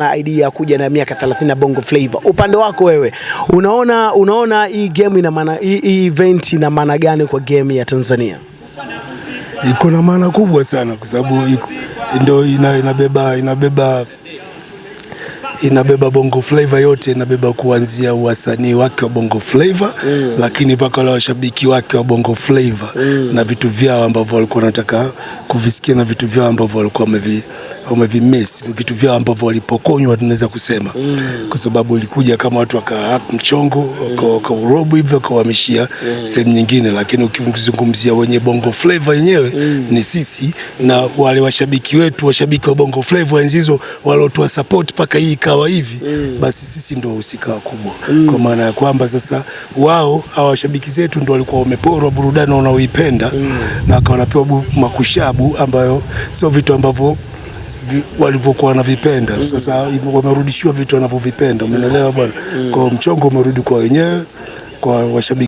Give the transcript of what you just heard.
na idea ya kuja na miaka 30 na Bongo Flava. Upande wako wewe, unaona hii game ina maana, hii event ina maana gani kwa game ya Tanzania? Iko na maana kubwa sana kwa sababu ndio inabeba Bongo Flava yote, inabeba kuanzia wasanii wake wa Bongo Flava lakini mpaka wale washabiki wake wa Bongo Flava na vitu vyao ambavyo walikuwa wanataka kuvisikia na vitu vyao ambavyo walikuwa wamevimiss, vitu vyao ambavyo walipokonywa tunaweza kusema kwa sababu ilikuja kama watu wakahack mchongo kwa urobo hivyo kawahamishia sehemu nyingine, lakini ukizungumzia wenye Bongo Flava yenyewe ni sisi na wale washabiki wetu, washabiki wa Bongo Flava enzizo walotoa support paka hii kawa hivi, basi sisi ndio husika kubwa kwa maana ya kwamba sasa wao hawa washabiki zetu ndio walikuwa wameporwa burudani wanaoipenda na wanapewa makushabu ambayo sio vitu ambavyo walivyokuwa wanavipenda. Sasa wamerudishiwa vitu wanavyovipenda, umeelewa bwana? Kwa mchongo umerudi kwa wenyewe, kwa washabiki.